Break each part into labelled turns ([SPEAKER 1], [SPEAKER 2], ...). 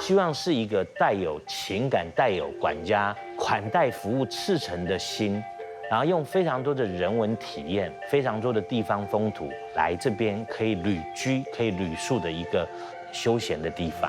[SPEAKER 1] 希望是一个带有情感、带有管家款待服务赤诚的心，然后用非常多的人文体验、非常多的地方风土来这边可以旅居、可以旅宿的一个休闲的地方。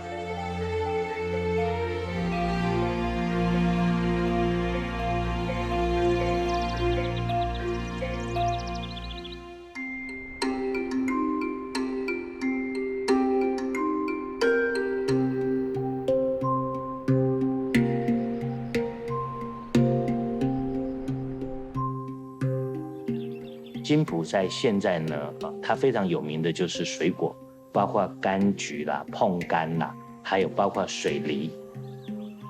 [SPEAKER 1] 金浦在现在呢，它非常有名的就是水果，包括柑橘啦、椪柑啦，还有包括水梨。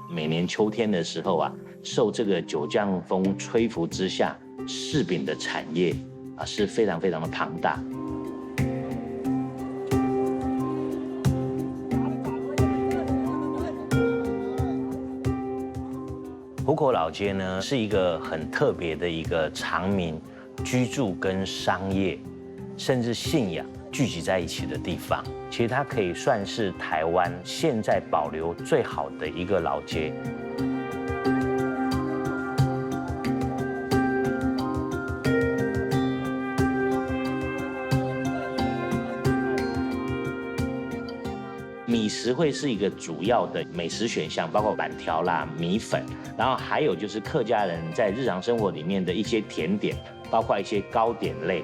[SPEAKER 1] 每年秋天的时候啊，受这个九降风吹拂之下，柿饼的产业啊是非常非常的庞大。湖口老街呢是一个很特别的一个常民居住跟商业，甚至信仰聚集在一起的地方。其实它可以算是台湾现在保留最好的一个老街。米食会是一个主要的美食选项，包括板条啦、米粉，然后还有就是客家人在日常生活里面的一些甜点，包括一些糕点类。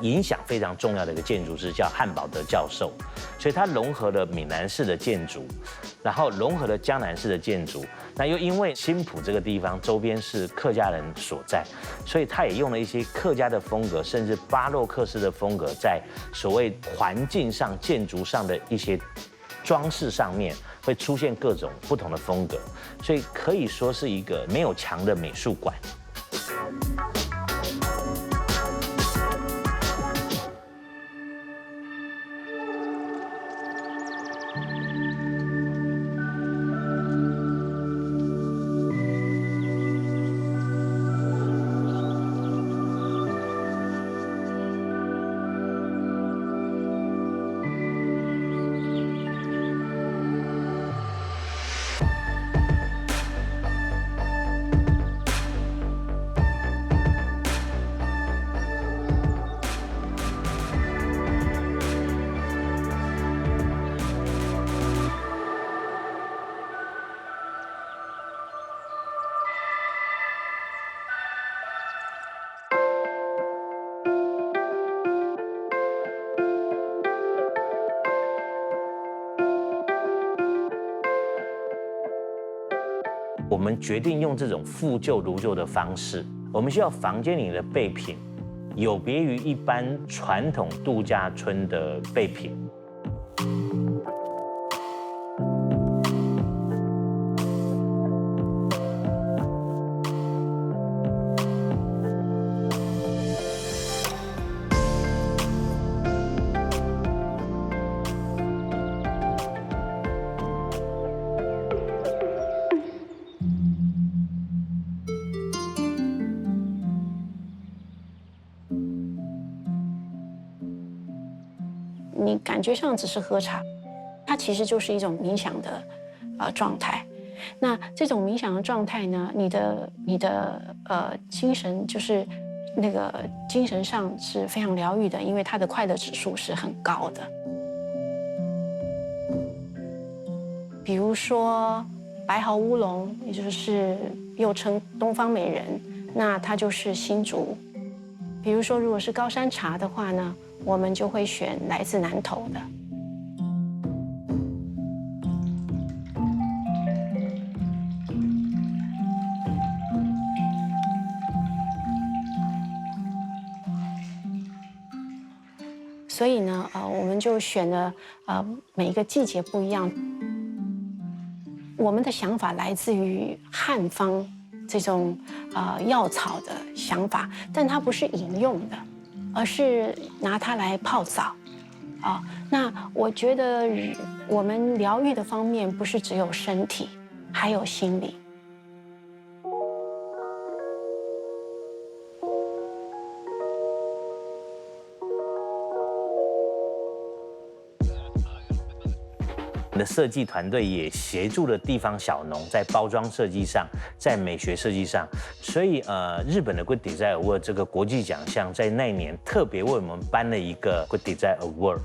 [SPEAKER 1] 影响非常重要的一个建筑师叫汉堡德教授，所以它融合了闽南式的建筑，然后融合了江南式的建筑。那又因为新埔这个地方周边是客家人所在，所以他也用了一些客家的风格，甚至巴洛克式的风格，在所谓环境上、建筑上的一些装饰上面会出现各种不同的风格，所以可以说是一个没有墙的美术馆。我们决定用这种复旧如旧的方式，我们需要房间里的备品有别于一般传统度假村的备品。
[SPEAKER 2] 你感觉上只是喝茶，它其实就是一种冥想的状态。那这种冥想的状态呢，你的精神就是那个精神上是非常疗愈的，因为它的快乐指数是很高的。比如说白毫乌龙，也就是又称东方美人，那它就是新竹。比如说如果是高山茶的话呢，我们就会选来自南投的。所以呢，我们就选了每一个季节不一样。我们的想法来自于汉方这种药草的想法，但它不是饮用的，而是拿它来泡澡。那我觉得我们疗愈的方面不是只有身体，还有心理。
[SPEAKER 1] 我们的设计团队也协助了地方小农在包装设计上，在美学设计上，所以日本的 Good Design Award 这个国际奖项在那年特别为我们颁了一个 Good Design Award。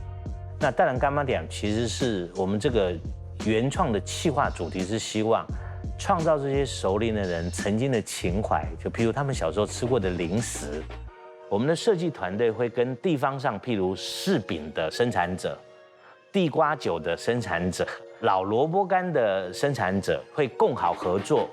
[SPEAKER 1] 那当然，干妈点其实是我们这个原创的企划主题是希望创造这些熟龄的人曾经的情怀，就譬如他们小时候吃过的零食。我们的设计团队会跟地方上，譬如柿饼的生产者、地瓜酒的生产者、老萝卜干的生产者会共好合作。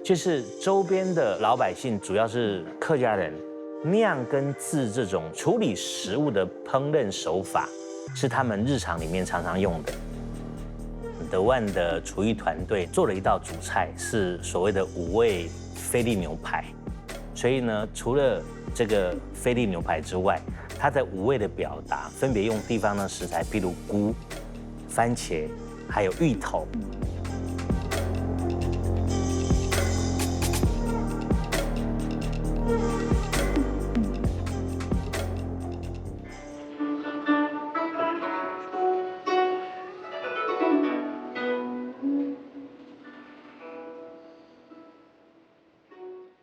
[SPEAKER 1] 就是周边的老百姓，主要是客家人，酿跟制这种处理食物的烹饪手法，是他们日常里面常常用的。德万的厨艺团队做了一道主菜，是所谓的5味菲力牛排。所以呢，除了这个菲力牛排之外，它的5味的表达分别用地方的食材，譬如菇、番茄，还有芋头。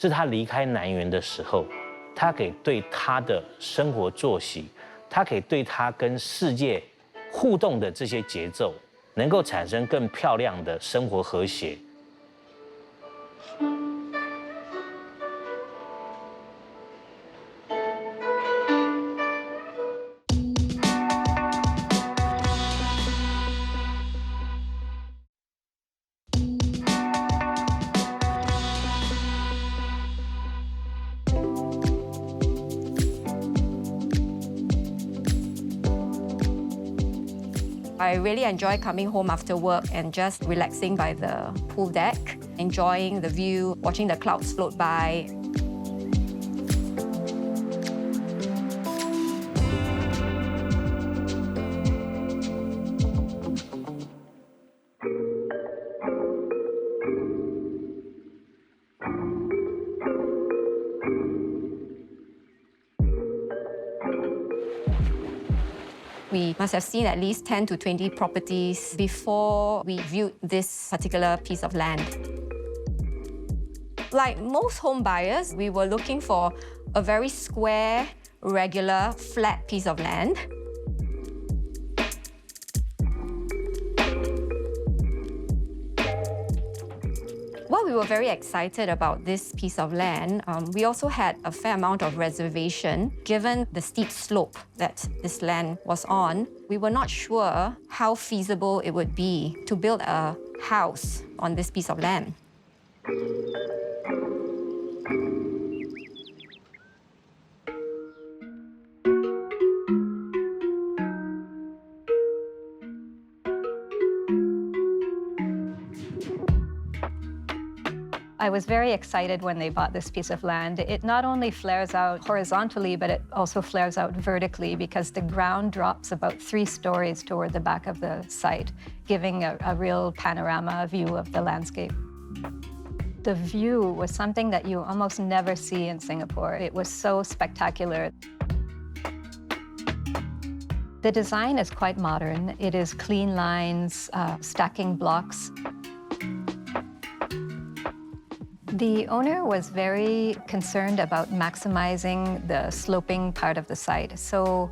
[SPEAKER 1] 是他离开南园的时候，他可以对他的生活作息，他可以对他跟世界互动的这些节奏，能够产生更漂亮的生活和谐。
[SPEAKER 3] I really enjoy coming home after work and just relaxing by the pool deck, enjoying the view, watching the clouds float by. We must have seen at least 10 to 20 properties before we viewed this particular piece of land. Like most home buyers, we were looking for a very square, regular, flat piece of land. While we were very excited about this piece of land, we also had a fair amount of reservation. Given the steep slope that this land was on, we were not sure how feasible it would be to build a house on this piece of land.
[SPEAKER 4] I was very excited when they bought this piece of land. It not only flares out horizontally, but it also flares out vertically because the ground drops about 3 stories toward the back of the site, giving a real panorama view of the landscape. The view was something that you almost never see in Singapore. It was so spectacular. The design is quite modern. It is clean lines, stacking blocks. The owner was very concerned about maximizing the sloping part of the site. So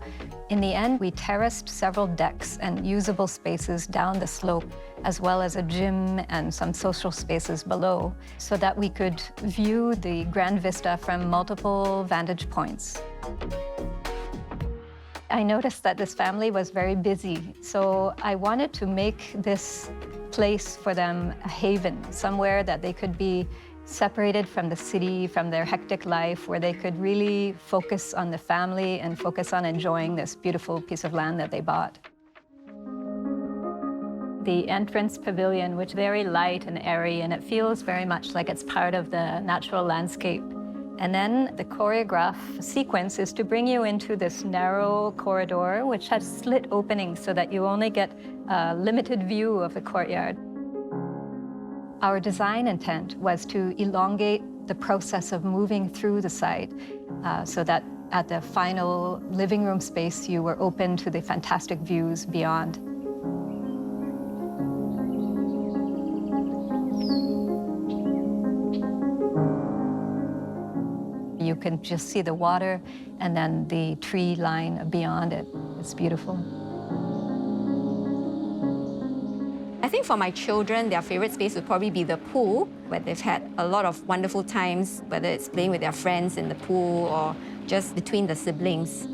[SPEAKER 4] in the end, we terraced several decks and usable spaces down the slope, as well as a gym and some social spaces below, so that we could view the grand vista from multiple vantage points. I noticed that this family was very busy, so I wanted to make this place for them a haven, somewhere that they could be separated from the city, from their hectic life, where they could really focus on the family and focus on enjoying this beautiful piece of land that they bought. The entrance pavilion, which is very light and airy, and it feels very much like it's part of the natural landscape. And then the choreograph sequence is to bring you into this narrow corridor, which has slit openings so that you only get a limited view of the courtyard. Our design intent was to elongate the process of moving through the site so that at the final living room space, you were open to the fantastic views beyond. You can just see the water and then the tree line beyond it. It's beautiful.
[SPEAKER 3] I think for my children, their favorite space would probably be the pool, where they've had a lot of wonderful times, whether it's playing with their friends in the pool or just between the siblings.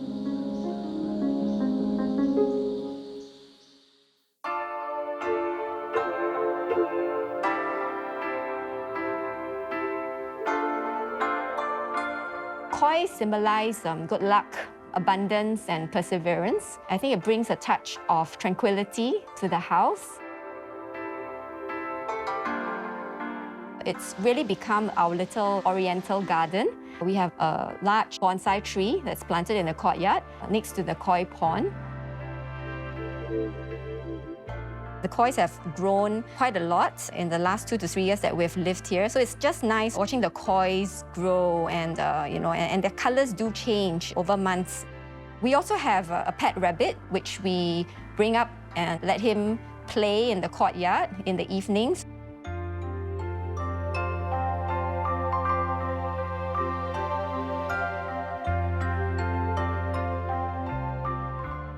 [SPEAKER 3] Koi symbolize good luck, abundance, and perseverance. I think it brings a touch of tranquility to the house. It's really become our little oriental garden. We have a large bonsai tree that's planted in the courtyard next to the koi pond. The kois have grown quite a lot in the last 2 to 3 years that we've lived here. So it's just nice watching the kois grow and, and their colors do change over months. We also have a pet rabbit, which we bring up and let him play in the courtyard in the evenings.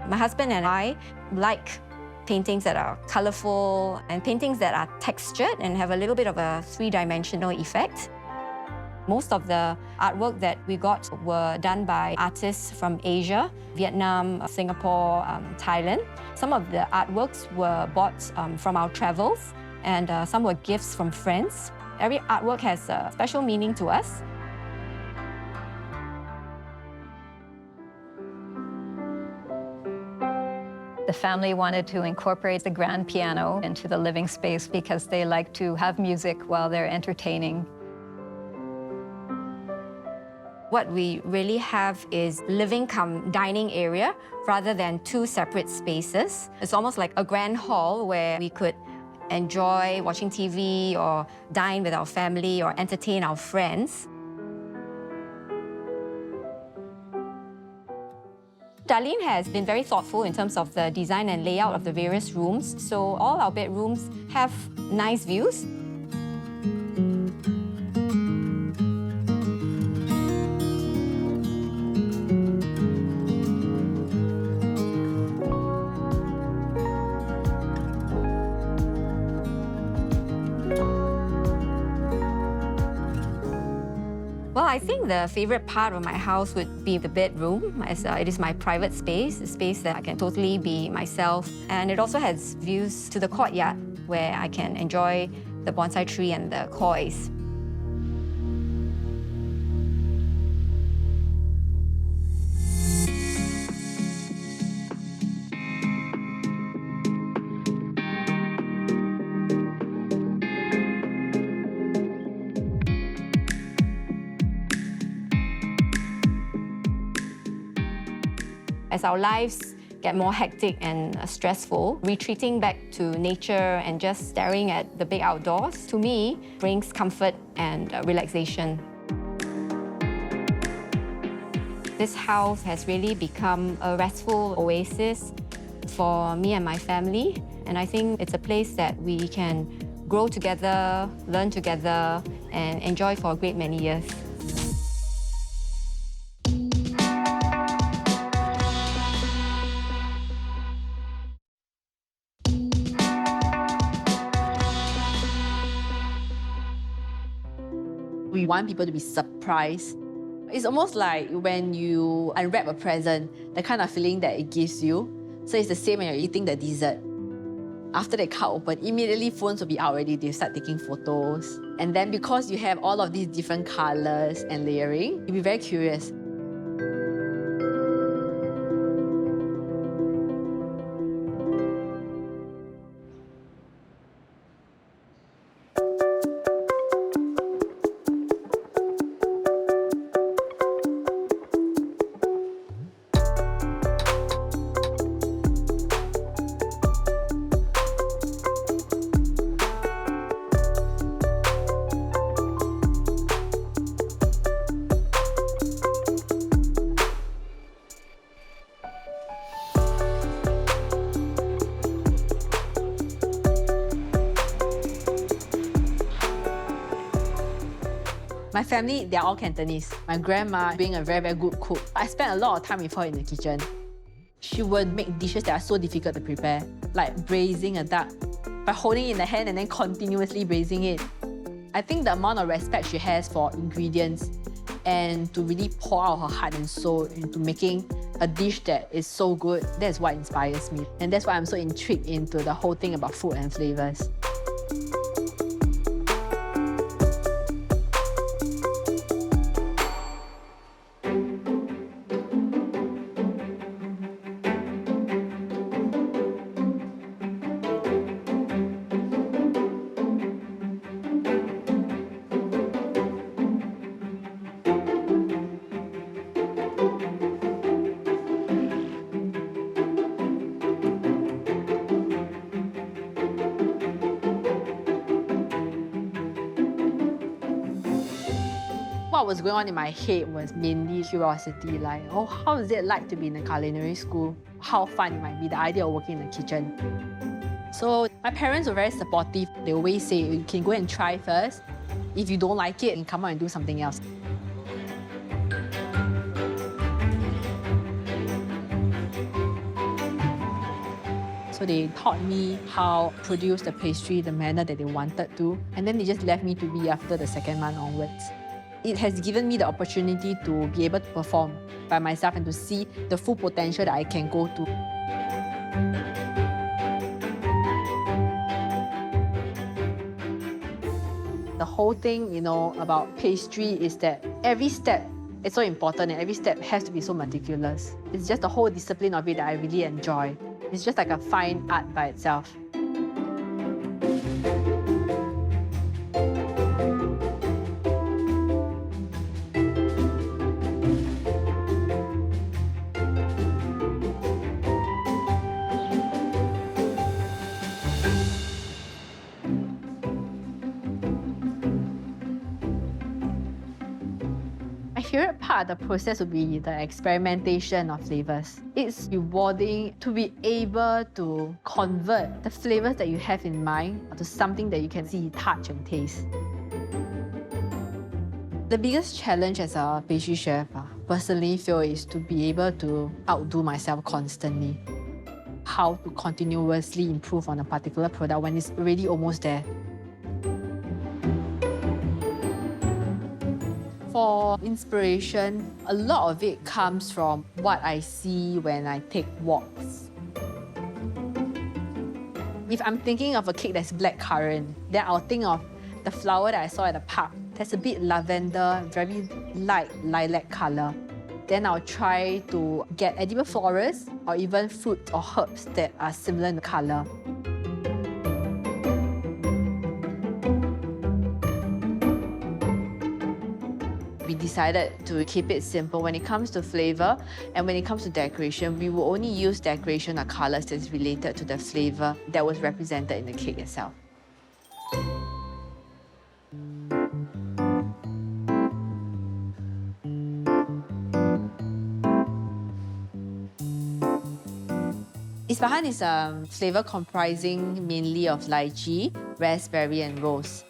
[SPEAKER 3] My husband and I like paintings that are colorful and paintings that are textured and have a little bit of a three-dimensional effect. Most of the artwork that we got were done by artists from Asia, Vietnam, Singapore, Thailand. Some of the artworks were bought from our travels, and some were gifts from friends. Every artwork has a special meaning to us.
[SPEAKER 4] The family wanted to incorporate the grand piano into the living space because they like to have music while they're entertaining.
[SPEAKER 3] What we really have is living cum dining area rather than two separate spaces. It's almost like a grand hall where we could enjoy watching TV or dine with our family or entertain our friends. Darlene has been very thoughtful in terms of the design and layout of the various rooms, so all our bedrooms have nice views. Well, I think the favorite part of my house would be the bedroom, as it is my private space, a space that I can totally be myself. And it also has views to the courtyard, where I can enjoy the bonsai tree and the kois. As our lives get more hectic and stressful, retreating back to nature and just staring at the big outdoors, to me, brings comfort and relaxation. This house has really become a restful oasis for me and my family, and I think it's a place that we can grow together, learn together, and enjoy for a great many years.
[SPEAKER 5] We want people to be surprised. It's almost like when you unwrap a present, the kind of feeling that it gives you. So it's the same when you're eating the dessert. After they cut open, immediately phones will be out already. They start taking photos. And then because you have all of these different colors and layering, you'll be very curious. My family, they're all Cantonese. My grandma being a very, very good cook. I spent a lot of time with her in the kitchen. She would make dishes that are so difficult to prepare, like braising a duck, by holding it in the hand and then continuously braising it. I think the amount of respect she has for ingredients and to really pour out her heart and soul into making a dish that is so good, that's what inspires me. And that's why I'm so intrigued into the whole thing about food and flavors. What was going on in my head was mainly curiosity, like, oh, how is it like to be in a culinary school? How fun it might be, the idea of working in the kitchen. So my parents were very supportive. They always say, you can go and try first. If you don't like it, you can come out and do something else. So they taught me how to produce the pastry the manner that they wanted to. And then they just left me to be after the second month onwards. It has given me the opportunity to be able to perform by myself and to see the full potential that I can go to. The whole thing, about pastry is that every step is so important and every step has to be so meticulous. It's just the whole discipline of it that I really enjoy. It's just like a fine art by itself. My favorite part of the process would be the experimentation of flavors. It's rewarding to be able to convert the flavors that you have in mind to something that you can see, touch, and taste. The biggest challenge as a pastry chef, personally feel, is to be able to outdo myself constantly. How to continuously improve on a particular product when it's already almost there. For inspiration, a lot of it comes from what I see when I take walks. If I'm thinking of a cake that's blackcurrant, then I'll think of the flower that I saw at the park. There's a bit lavender, very light lilac color. Then I'll try to get edible florals or even fruit or herbs that are similar in color. We decided to keep it simple when it comes to flavor, and when it comes to decoration, we will only use decoration or colors that's related to the flavor that was represented in the cake itself. Ispahan is a flavor comprising mainly of lychee, raspberry, and rose.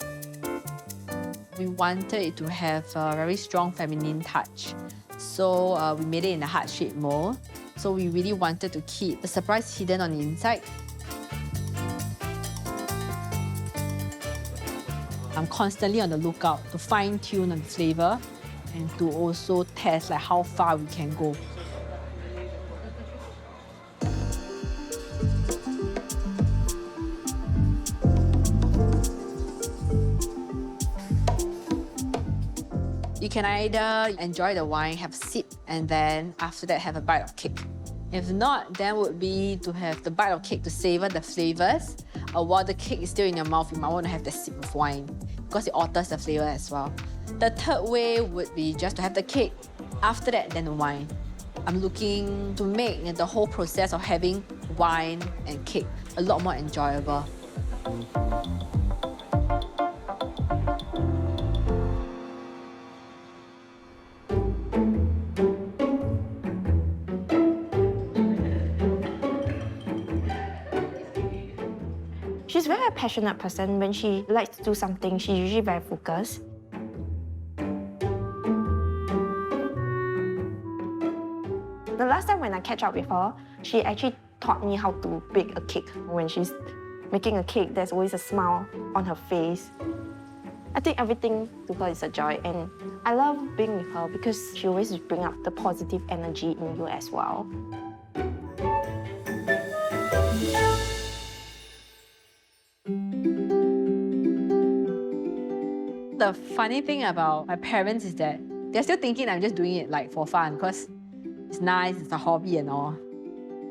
[SPEAKER 5] We wanted it to have a very strong feminine touch. So we made it in a heart-shaped mold. So we really wanted to keep the surprise hidden on the inside. I'm constantly on the lookout to fine-tune on the flavor and to also test how far we can go. can either enjoy the wine, have a sip, and then after that have a bite of cake. If not, then would be to have the bite of cake to savor the flavors. Or while the cake is still in your mouth, you might want to have the sip of wine because it alters the flavor as well. The third way would be just to have the cake. After that, then the wine. I'm looking to make the whole process of having wine and cake a lot more enjoyable.
[SPEAKER 6] She's a very passionate person. When she likes to do something, she's usually very focused. The last time when I catch up with her, she actually taught me how to bake a cake. When she's making a cake, there's always a smile on her face. I think everything to her is a joy, and I love being with her because she always brings up the positive energy in you as well.
[SPEAKER 5] The funny thing about my parents is that they're still thinking I'm just doing it like for fun because it's nice, it's a hobby and all.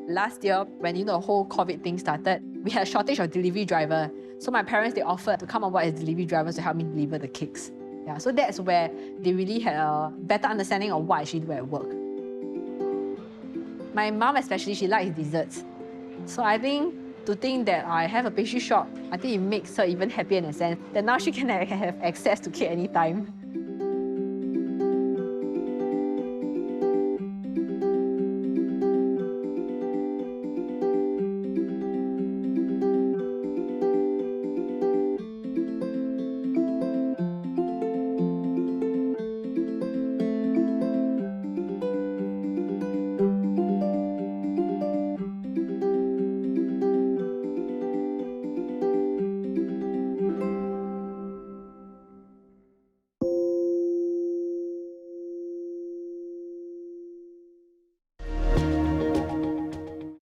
[SPEAKER 5] Last year, when the whole COVID thing started, we had a shortage of delivery driver. So my parents, they offered to come on board as delivery drivers to help me deliver the cakes. Yeah, so that's where they really had a better understanding of what I actually do at work. My mom especially, she likes desserts. So I think to think that I have a pastry shop, I think it makes her even happier in a sense that now she can have access to cake anytime.